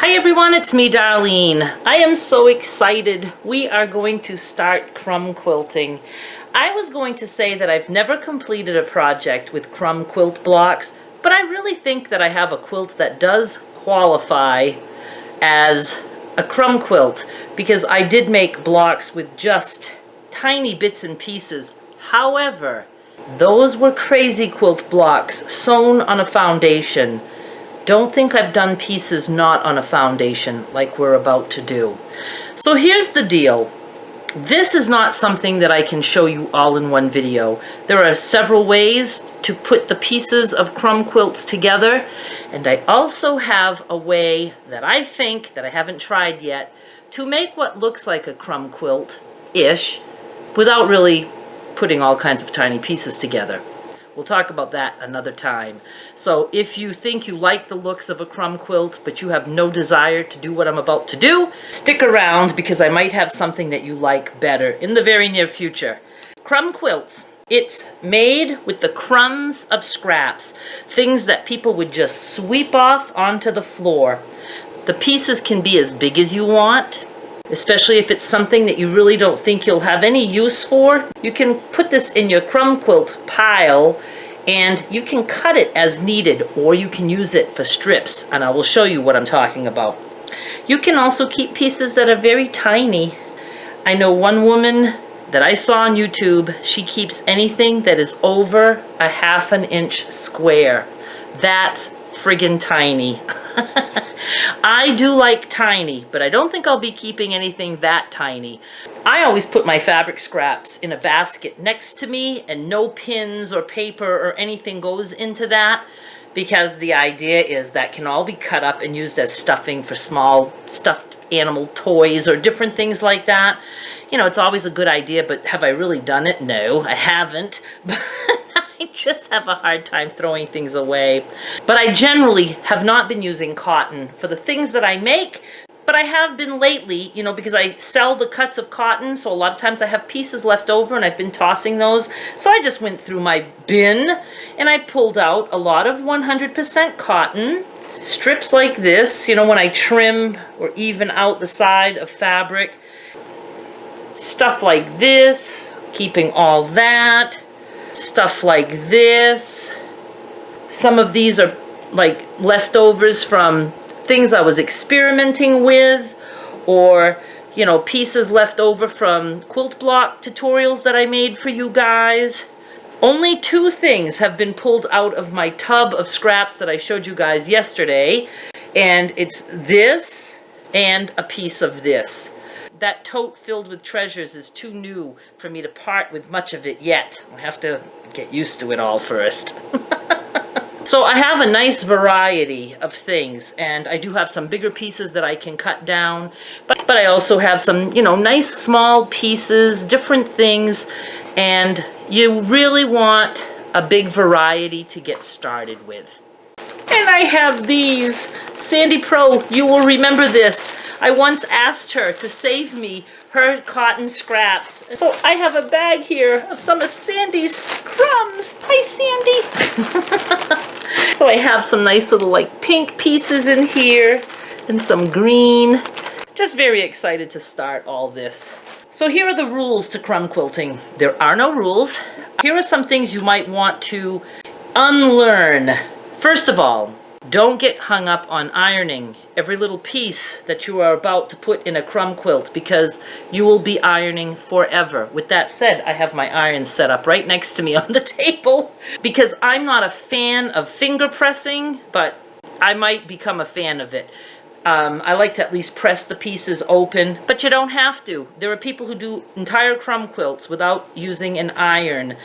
Hi everyone, it's me, Darlene. I am so excited. We are going to start crumb quilting. I was going to say that I've never completed a project with crumb quilt blocks, but I really think that I have a quilt that does qualify as a crumb quilt because I did make blocks with just tiny bits and pieces. However, those were crazy quilt blocks sewn on a foundation. Don't think I've done pieces not on a foundation like we're about to do. So here's the deal. This is not something that I can show you all in one video. There are several ways to put the pieces of crumb quilts together, and I also have a way that I think, that I haven't tried yet, to make what looks like a crumb quilt-ish without really putting all kinds of tiny pieces together. We'll talk about that another time. So if you think you like the looks of a crumb quilt, but you have no desire to do what I'm about to do, stick around because I might have something that you like better in the very near future. Crumb quilts. It's made with the crumbs of scraps, things that people would just sweep off onto the floor. The pieces can be as big as you want, especially if it's something that you really don't think you'll have any use for. You can put this in your crumb quilt pile and you can cut it as needed, or you can use it for strips, and I will show you what I'm talking about. You can also keep pieces that are very tiny. I know one woman that I saw on YouTube, she keeps anything that is over a ½ an inch square. That's friggin' tiny. I do like tiny, but I don't think I'll be keeping anything that tiny. I always put my fabric scraps in a basket next to me, and no pins or paper or anything goes into that, because the idea is that can all be cut up and used as stuffing for small stuffed animal toys or different things like that. You know, it's always a good idea, but have I really done it? No, I haven't. I just have a hard time throwing things away. But I generally have not been using cotton for the things that I make, but I have been lately, you know, because I sell the cuts of cotton, so a lot of times I have pieces left over and I've been tossing those. So I just went through my bin and I pulled out a lot of 100% cotton strips like this, you know, when I trim or even out the side of fabric. Stuff like this, keeping all that. Stuff like this. Some of these are like leftovers from things I was experimenting with, or, you know, pieces left over from quilt block tutorials that I made for you guys. Only 2 things have been pulled out of my tub of scraps that I showed you guys yesterday, and it's this and a piece of this. That tote filled with treasures is too new for me to part with much of it yet. I have to get used to it all first. So I have a nice variety of things, and I do have some bigger pieces that I can cut down, but I also have some, you know, nice small pieces, different things, and you really want a big variety to get started with. And I have these. Sandy Pro, you will remember this. I once asked her to save me her cotton scraps. So I have a bag here of some of Sandy's crumbs. Hi, Sandy. So I have some nice little like pink pieces in here and some green. Just very excited to start all this. So here are the rules to crumb quilting. There are no rules. Here are some things you might want to unlearn. First of all, don't get hung up on ironing every little piece that you are about to put in a crumb quilt, because you will be ironing forever. With that said, I have my iron set up right next to me on the table because I'm not a fan of finger pressing, but I might become a fan of it. I like to at least press the pieces open, but you don't have to. There are people who do entire crumb quilts without using an iron.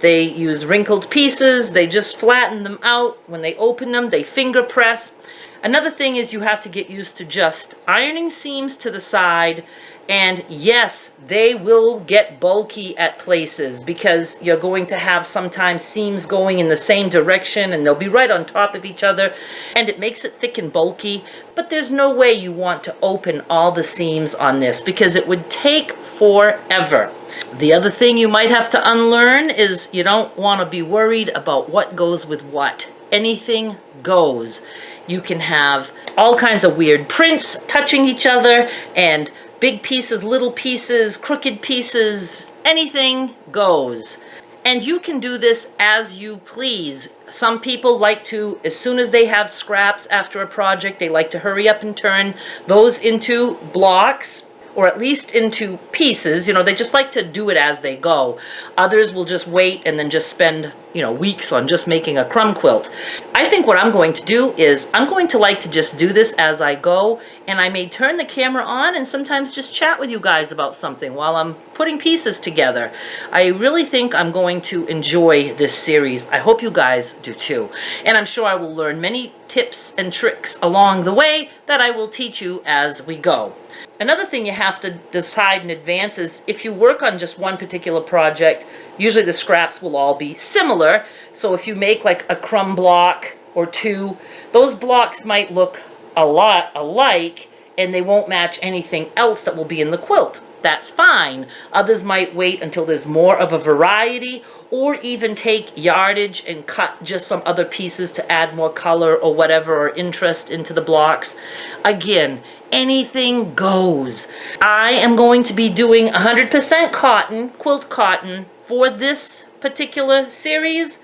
They use wrinkled pieces, they just flatten them out. When they open them, they finger press. Another thing is you have to get used to just ironing seams to the side, and yes, they will get bulky at places because you're going to have sometimes seams going in the same direction and they'll be right on top of each other, and it makes it thick and bulky, but there's no way you want to open all the seams on this because it would take forever. The other thing you might have to unlearn is you don't want to be worried about what goes with what. Anything goes. You can have all kinds of weird prints touching each other, and big pieces, little pieces, crooked pieces, anything goes. And you can do this as you please. Some people like to, as soon as they have scraps after a project, they like to hurry up and turn those into blocks, or at least into pieces. You know, they just like to do it as they go. Others will just wait and then just spend, you know, weeks on just making a crumb quilt. I think what I'm going to do is I'm going to like to just do this as I go, and I may turn the camera on and sometimes just chat with you guys about something while I'm putting pieces together. I really think I'm going to enjoy this series. I hope you guys do too. And I'm sure I will learn many tips and tricks along the way that I will teach you as we go. Another thing you have to decide in advance is if you work on just one particular project, usually the scraps will all be similar. So if you make like a crumb block or two, those blocks might look a lot alike and they won't match anything else that will be in the quilt. That's fine. Others might wait until there's more of a variety, or even take yardage and cut just some other pieces to add more color or whatever, or interest into the blocks. Again, anything goes. I am going to be doing 100% cotton, quilt cotton, for this particular series.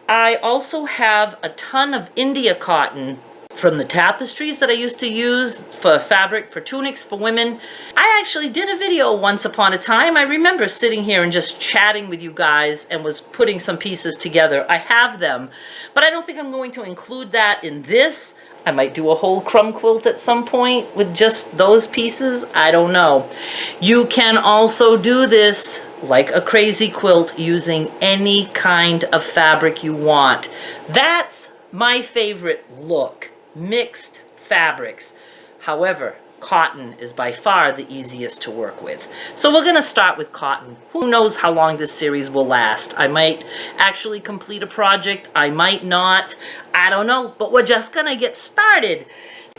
I also have a ton of India cotton from the tapestries that I used to use for fabric for tunics for women. I actually did a video once upon a time. I remember sitting here and just chatting with you guys and was putting some pieces together. I have them, but I don't think I'm going to include that in this. I might do a whole crumb quilt at some point with just those pieces. I don't know. You can also do this like a crazy quilt using any kind of fabric you want. That's my favorite look. Mixed fabrics. However, cotton is by far the easiest to work with. So we're going to start with cotton. Who knows how long this series will last? I might actually complete a project. I might not. I don't know. But we're just going to get started.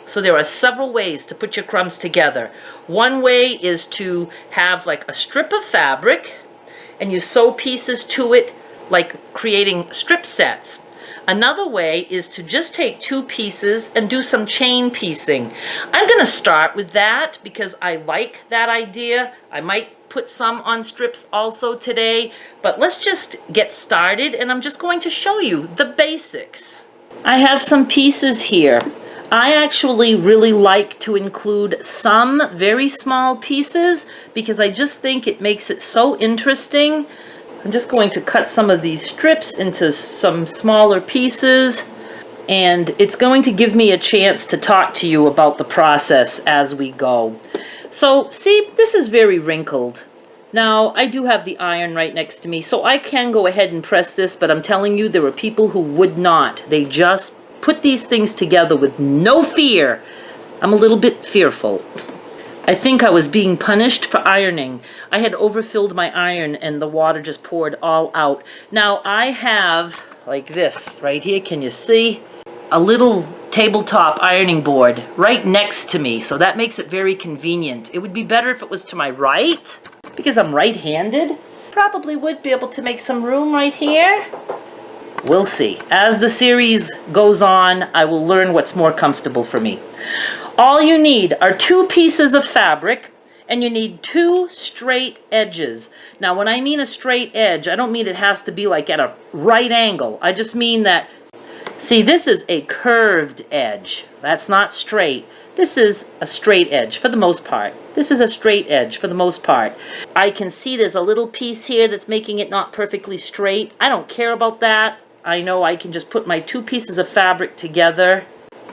So there are several ways to put your crumbs together. One way is to have like a strip of fabric and you sew pieces to it, like creating strip sets. Another way is to just take two pieces and do some chain piecing. I'm going to start with that because I like that idea. I might put some on strips also today, but let's just get started, and I'm just going to show you the basics. I have some pieces here. I actually really like to include some very small pieces because I just think it makes it so interesting. I'm just going to cut some of these strips into some smaller pieces, and it's going to give me a chance to talk to you about the process as we go. So, see, this is very wrinkled. Now, I do have the iron right next to me, so I can go ahead and press this, but I'm telling you, there are people who would not. They just put these things together with no fear. I'm a little bit fearful. I think I was being punished for ironing. I had overfilled my iron and the water just poured all out. Now I have, like this right here, can you see? A little tabletop ironing board right next to me, so that makes it very convenient. It would be better if it was to my right, because I'm right-handed. Probably would be able to make some room right here. We'll see. As the series goes on, I will learn what's more comfortable for me. All you need are two pieces of fabric, and you need two straight edges. Now, when I mean a straight edge, I don't mean it has to be like at a right angle. I just mean that, see, this is a curved edge. That's not straight. This is a straight edge for the most part. This is a straight edge for the most part. I can see there's a little piece here that's making it not perfectly straight. I don't care about that. I know I can just put my two pieces of fabric together,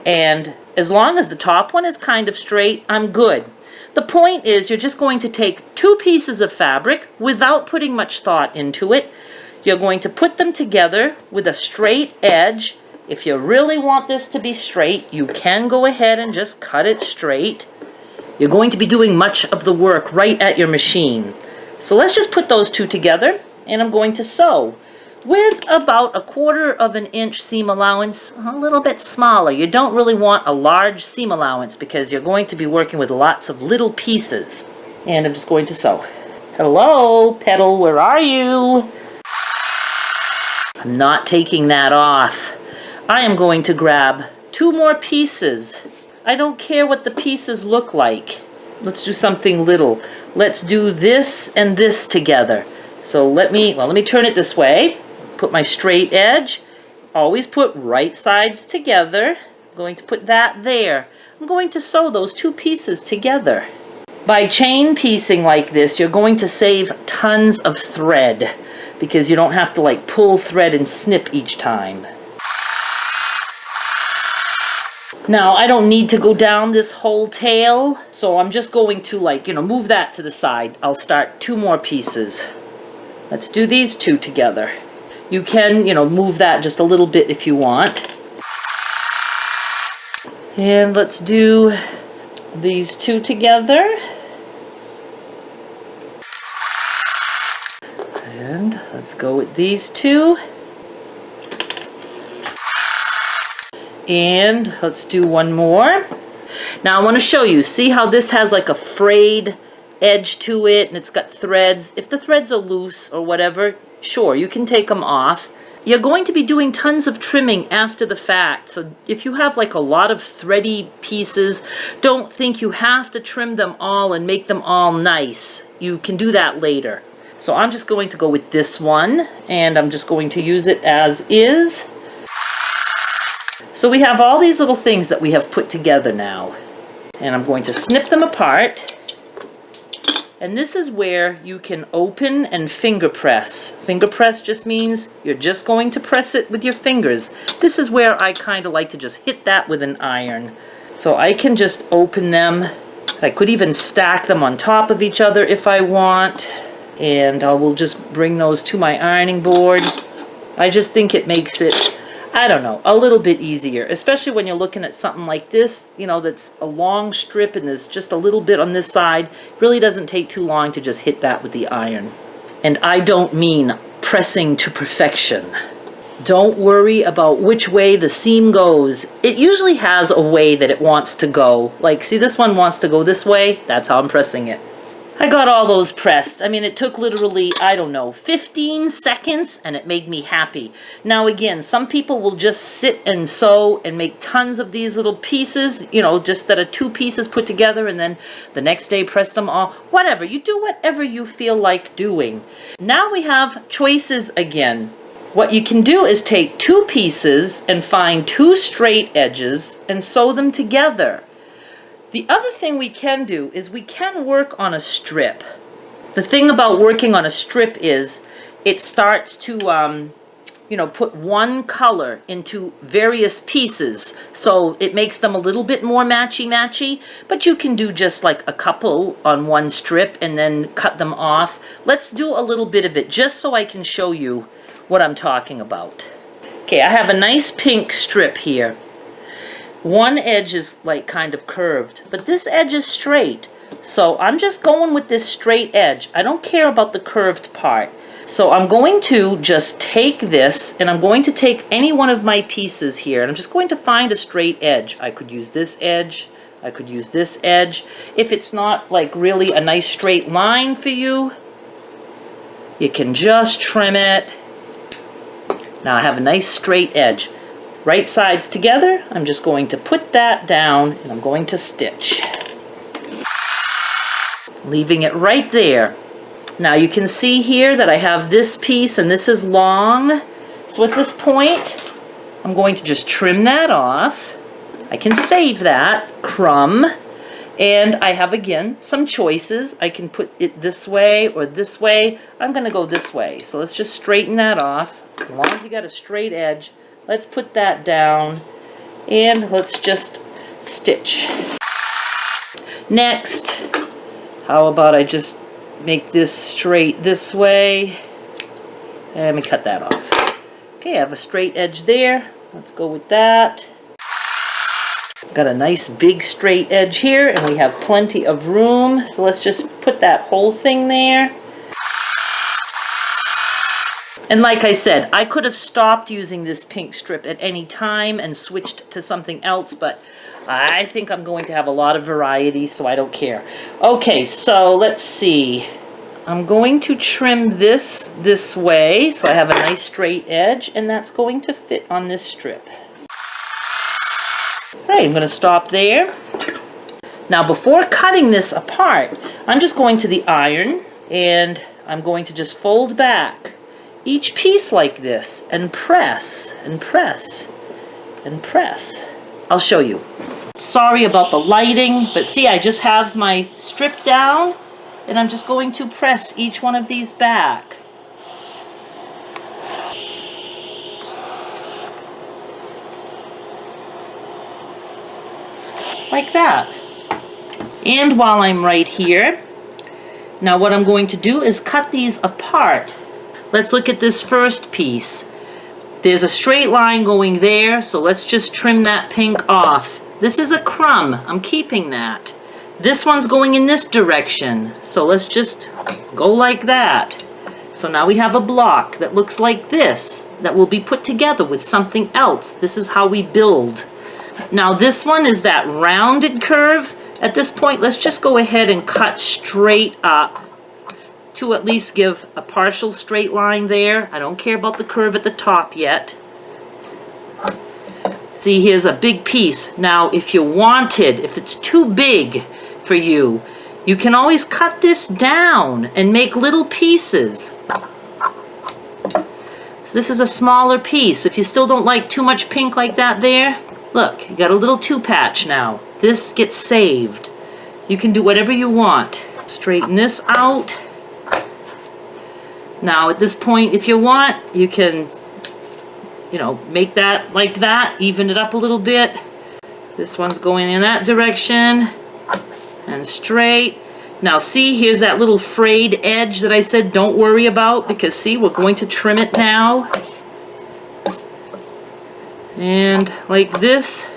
and as long as the top one is kind of straight, I'm good. The point is, you're just going to take two pieces of fabric without putting much thought into it. You're going to put them together with a straight edge. If you really want this to be straight, you can go ahead and just cut it straight. You're going to be doing much of the work right at your machine. So let's just put those two together, and I'm going to sew with about 1/4 inch seam allowance, a little bit smaller. You don't really want a large seam allowance because you're going to be working with lots of little pieces. And I'm just going to sew. Hello, petal, where are you? I'm not taking that off. I am going to grab 2 more pieces. I don't care what the pieces look like. Let's do something little. Let's do this and this together. So let me turn it this way. Put my straight edge. Always put right sides together. I'm going to put that there. I'm going to sew those 2 pieces together. By chain piecing like this, you're going to save tons of thread because you don't have to like pull thread and snip each time. Now, I don't need to go down this whole tail, so I'm just going to move that to the side. I'll start 2 more pieces. Let's do these 2 together. You can, move that just a little bit if you want. And let's do these 2 together. And let's go with these 2. And let's do 1 more. Now I want to show you, see how this has like a frayed edge to it and it's got threads. If the threads are loose or whatever, sure, you can take them off. You're going to be doing tons of trimming after the fact, so if you have like a lot of thready pieces, don't think you have to trim them all and make them all nice. You can do that later. So I'm just going to go with this one, and I'm just going to use it as is. So we have all these little things that we have put together now, and I'm going to snip them apart. And this is where you can open and finger press. Finger press just means you're just going to press it with your fingers. This is where I kind of like to just hit that with an iron. So I can just open them. I could even stack them on top of each other if I want. And I will just bring those to my ironing board. I just think it makes it, I don't know, a little bit easier, especially when you're looking at something like this, that's a long strip and there's just a little bit on this side. It really doesn't take too long to just hit that with the iron. And I don't mean pressing to perfection. Don't worry about which way the seam goes. It usually has a way that it wants to go. Like, see, this one wants to go this way. That's how I'm pressing it. I got all those pressed. I mean, it took literally, 15 seconds, and it made me happy. Now, again, some people will just sit and sew and make tons of these little pieces, just that are 2 pieces put together, and then the next day press them all. Whatever. You do whatever you feel like doing. Now we have choices again. What you can do is take 2 pieces and find 2 straight edges and sew them together. The other thing we can do is we can work on a strip. The thing about working on a strip is it starts to, put one color into various pieces. So it makes them a little bit more matchy-matchy, but you can do just like a couple on one strip and then cut them off. Let's do a little bit of it just so I can show you what I'm talking about. Okay, I have a nice pink strip here. One edge is like kind of curved, but this edge is straight. So I'm just going with this straight edge. I don't care about the curved part. So I'm going to just take this, and I'm going to take any one of my pieces here, and I'm just going to find a straight edge. I could use this edge. I could use this edge. If it's not like really a nice straight line for you, you can just trim it. Now I have a nice straight edge. Right sides together, I'm just going to put that down and I'm going to stitch. Leaving it right there. Now you can see here that I have this piece and this is long. So at this point, I'm going to just trim that off. I can save that, crumb. And I have, again, some choices. I can put it this way or this way. I'm going to go this way. So let's just straighten that off. As long as you got a straight edge. Let's put that down and let's just stitch. Next, how about I just make this straight this way and we cut that off. Okay, I have a straight edge there. Let's go with that. Got a nice big straight edge here and we have plenty of room. So let's just put that whole thing there. And like I said, I could have stopped using this pink strip at any time and switched to something else, but I think I'm going to have a lot of variety, so I don't care. Okay, so let's see. I'm going to trim this way, so I have a nice straight edge, and that's going to fit on this strip. All right, I'm going to stop there. Now before cutting this apart, I'm just going to the iron and I'm going to just fold back each piece like this and press and press and press. I'll show you. Sorry about the lighting, but see, I just have my strip down and I'm just going to press each one of these back. Like that. And while I'm right here, now what I'm going to do is cut these apart. Let's look at this first piece. There's a straight line going there, so let's just trim that pink off. This is a crumb. I'm keeping that. This one's going in this direction, so let's just go like that. So now we have a block that looks like this that will be put together with something else. This is how we build. Now this one is that rounded curve. At this point, let's just go ahead and cut straight up to at least give a partial straight line there. I don't care about the curve at the top yet. See, here's a big piece. Now, if you wanted, if it's too big for you, you can always cut this down and make little pieces. So this is a smaller piece. If you still don't like too much pink like that there, look, you got a little two-patch now. This gets saved. You can do whatever you want. Straighten this out. Now at this point, if you want, you can, make that like that, even it up a little bit. This one's going in that direction and straight. Now see, here's that little frayed edge that I said don't worry about, because see, we're going to trim it now. And like this.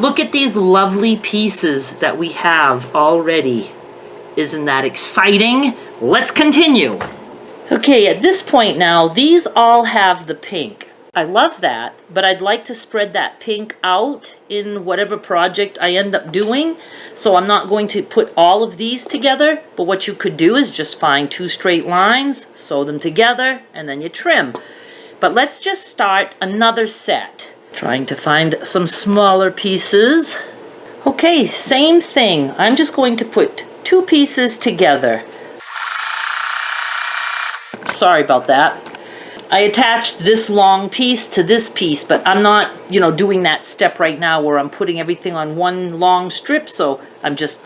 Look at these lovely pieces that we have already. Isn't that exciting? Let's continue. Okay, at this point now, these all have the pink. I love that, but I'd like to spread that pink out in whatever project I end up doing. So I'm not going to put all of these together, but what you could do is just find two straight lines, sew them together, and then you trim. But let's just start another set. Trying to find some smaller pieces. Okay, same thing. I'm just going to put two pieces together. Sorry about that. I attached this long piece to this piece, but I'm not, doing that step right now where I'm putting everything on one long strip, so I'm just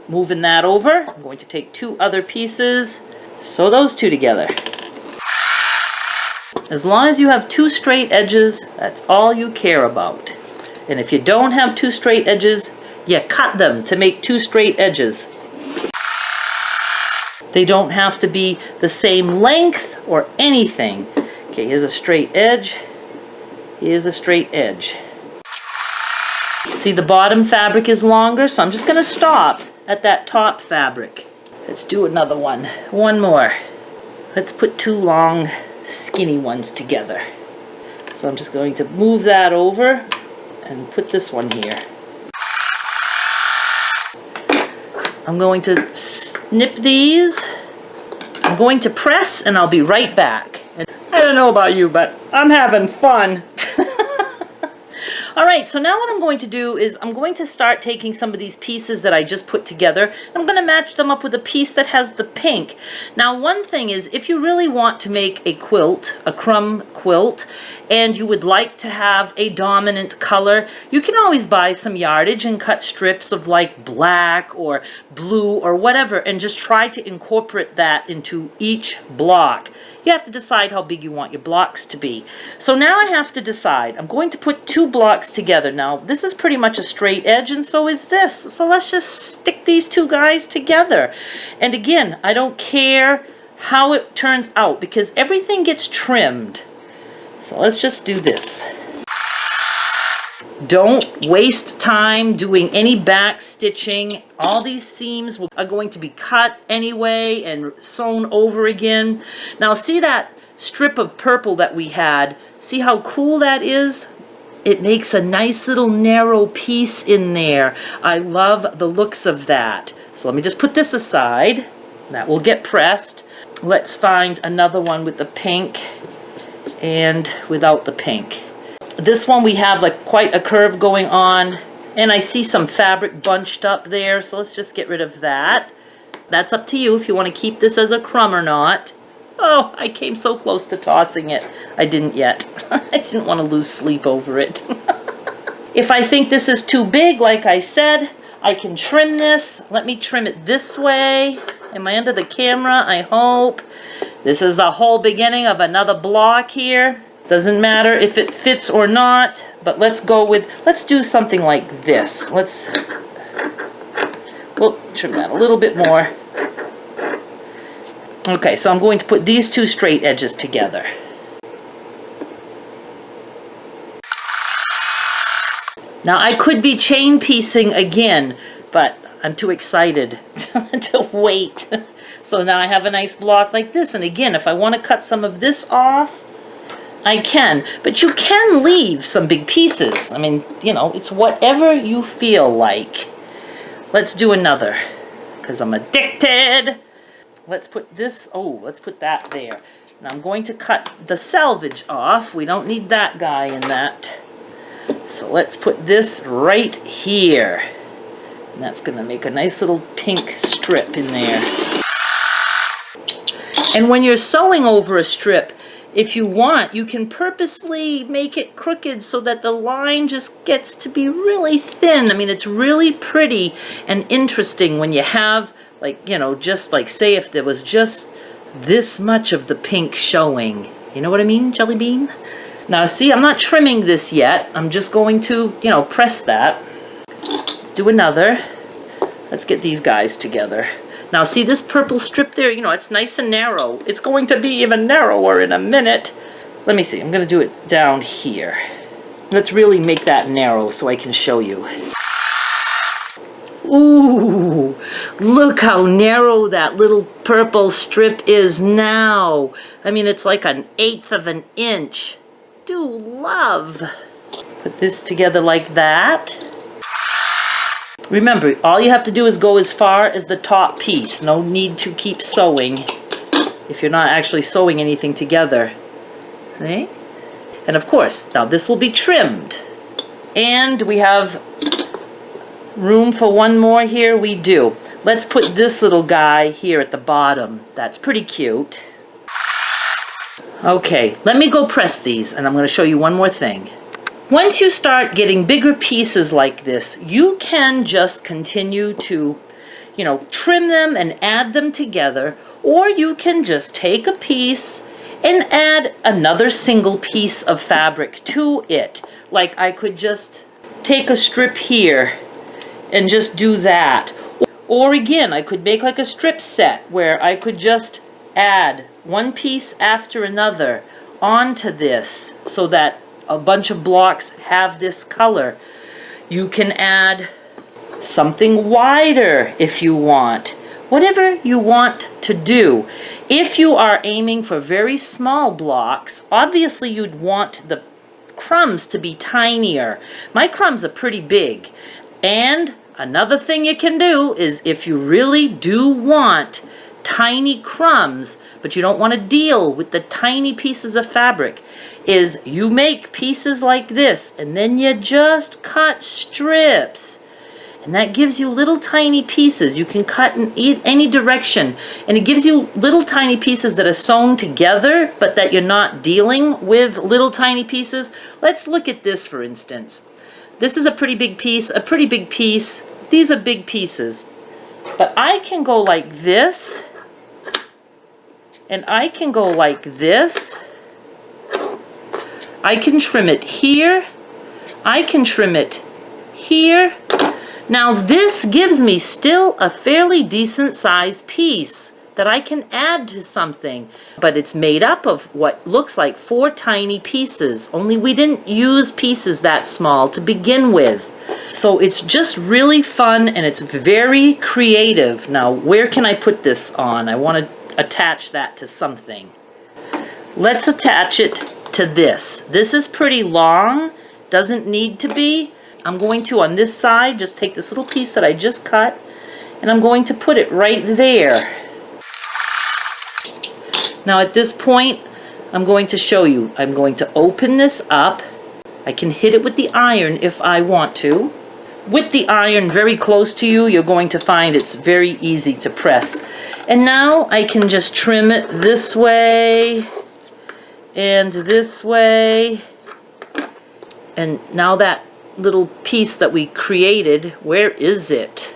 moving that over. I'm going to take two other pieces, sew those two together. As long as you have two straight edges, that's all you care about. And if you don't have two straight edges, you cut them to make two straight edges. They don't have to be the same length or anything. Okay, here's a straight edge. Here's a straight edge. See, the bottom fabric is longer, so I'm just going to stop at that top fabric. Let's do another one. One more. Let's put two long, skinny ones together. So I'm just going to move that over and put this one here. I'm going to snip these. I'm going to press and I'll be right back. And I don't know about you, but I'm having fun. All right, so now what I'm going to do is I'm going to start taking some of these pieces that I just put together. I'm going to match them up with a piece that has the pink. Now, one thing is, if you really want to make a quilt, a crumb quilt, and you would like to have a dominant color, you can always buy some yardage and cut strips of like black or blue or whatever, and just try to incorporate that into each block. You have to decide how big you want your blocks to be. So now I have to decide. I'm going to put two blocks together. Now, this is pretty much a straight edge, and so is this. So let's just stick these two guys together. And again, I don't care how it turns out because everything gets trimmed. So let's just do this. Don't waste time doing any back stitching. All these seams are going to be cut anyway and sewn over again. Now see that strip of purple that we had? See how cool that is? It makes a nice little narrow piece in there. I love the looks of that. So let me just put this aside. That will get pressed. Let's find another one with the pink and without the pink. This one we have like quite a curve going on, and I see some fabric bunched up there, so let's just get rid of that. That's up to you if you want to keep this as a crumb or not. Oh, I came so close to tossing it. I didn't yet. I didn't want to lose sleep over it. If I think this is too big, like I said, I can trim this. Let me trim it this way. Am I under the camera? I hope. This is the whole beginning of another block here. Doesn't matter if it fits or not, but let's do something like this. We'll trim that a little bit more. Okay, so I'm going to put these two straight edges together. Now I could be chain piecing again, but I'm too excited to wait. So now I have a nice block like this, and again, if I want to cut some of this off, I can. But you can leave some big pieces. I mean, you know, it's whatever you feel like. Let's do another, because I'm addicted. Let's put this, let's put that there. Now I'm going to cut the selvage off. We don't need that guy in that. So let's put this right here. And that's going to make a nice little pink strip in there. And when you're sewing over a strip, if you want, you can purposely make it crooked so that the line just gets to be really thin. I mean, it's really pretty and interesting when you have, like, you know, just like, say if there was just this much of the pink showing. You know what I mean, Jelly Bean? Now, see, I'm not trimming this yet. I'm just going to, you know, press that. Let's do another. Let's get these guys together. Now, see this purple strip there? You know, it's nice and narrow. It's going to be even narrower in a minute. Let me see. I'm going to do it down here. Let's really make that narrow so I can show you. Ooh, look how narrow that little purple strip is now. I mean, it's like 1/8 of an inch. Do love. Put this together like that. Remember, all you have to do is go as far as the top piece. No need to keep sewing if you're not actually sewing anything together. Okay? And of course, now this will be trimmed. And we have room for one more here. We do. Let's put this little guy here at the bottom. That's pretty cute. Okay, let me go press these, and I'm going to show you one more thing. Once you start getting bigger pieces like this, you can just continue to, you know, trim them and add them together, or you can just take a piece and add another single piece of fabric to it. Like I could just take a strip here and just do that. Or again, I could make like a strip set where I could just add one piece after another onto this so that a bunch of blocks have this color. You can add something wider if you want. Whatever you want to do. If you are aiming for very small blocks, obviously you'd want the crumbs to be tinier. My crumbs are pretty big. And another thing you can do is if you really do want tiny crumbs, but you don't want to deal with the tiny pieces of fabric, is you make pieces like this and then you just cut strips, and that gives you little tiny pieces. You can cut in any direction, and it gives you little tiny pieces that are sewn together but that you're not dealing with little tiny pieces. Let's look at this, for instance. This is a pretty big piece, a pretty big piece. These are big pieces, but I can go like this, and I can go like this. I can trim it here. I can trim it here. Now this gives me still a fairly decent sized piece that I can add to something, but it's made up of what looks like 4 tiny pieces, only we didn't use pieces that small to begin with. So it's just really fun and it's very creative. Now, where can I put this on? I want to attach that to something. Let's attach it to this. This is pretty long, doesn't need to be. I'm going to, on this side, just take this little piece that I just cut, and I'm going to put it right there. Now at this point, I'm going to show you. I'm going to open this up, I can hit it with the iron if I want to. With the iron very close to you, you're going to find it's very easy to press. And now I can just trim it this way and this way. And now that little piece that we created, where is it?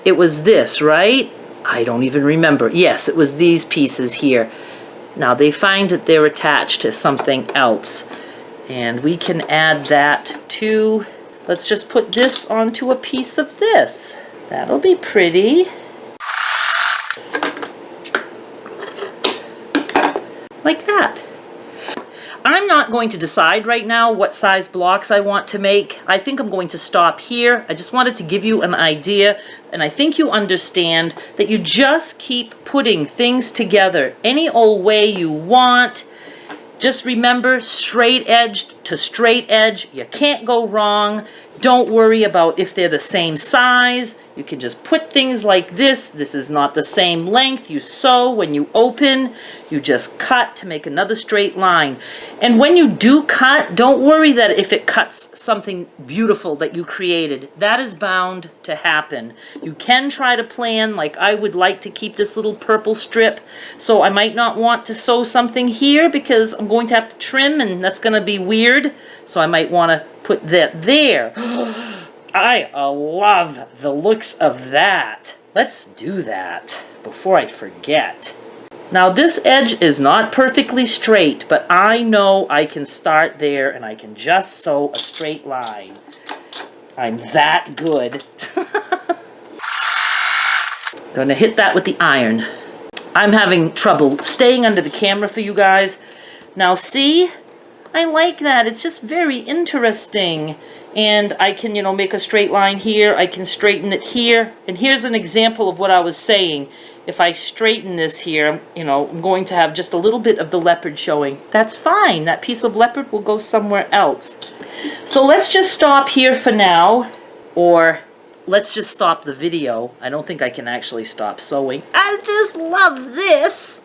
It was this, right? I don't even remember. Yes, it was these pieces here. Now they find that they're attached to something else. And we can add that to, let's just put this onto a piece of this. That'll be pretty. Like that. I'm not going to decide right now what size blocks I want to make. I think I'm going to stop here. I just wanted to give you an idea, and I think you understand that you just keep putting things together any old way you want. Just remember, straight edge to straight edge. You can't go wrong. Don't worry about if they're the same size. You can just put things like this. This is not the same length. You sew when you open. You just cut to make another straight line. And when you do cut, don't worry that if it cuts something beautiful that you created. That is bound to happen. You can try to plan, like I would like to keep this little purple strip, so I might not want to sew something here because I'm going to have to trim and that's going to be weird. So I might want to put that there. I love the looks of that. Let's do that before I forget. Now this edge is not perfectly straight, but I know I can start there and I can just sew a straight line. I'm that good. Gonna hit that with the iron. I'm having trouble staying under the camera for you guys. Now see? I like that. It's just very interesting. And I can, you know, make a straight line here. I can straighten it here. And here's an example of what I was saying. If I straighten this here, you know, I'm going to have just a little bit of the leopard showing. That's fine. That piece of leopard will go somewhere else. So let's just stop here for now. Or let's just stop the video. I don't think I can actually stop sewing. I just love this.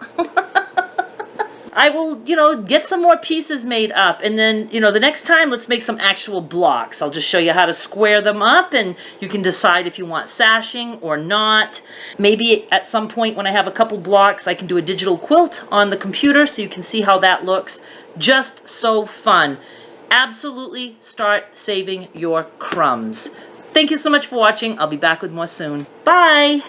I will, you know, get some more pieces made up, and then, you know, the next time, let's make some actual blocks. I'll just show you how to square them up, and you can decide if you want sashing or not. Maybe at some point when I have a couple blocks, I can do a digital quilt on the computer so you can see how that looks. Just so fun. Absolutely start saving your crumbs. Thank you so much for watching. I'll be back with more soon. Bye!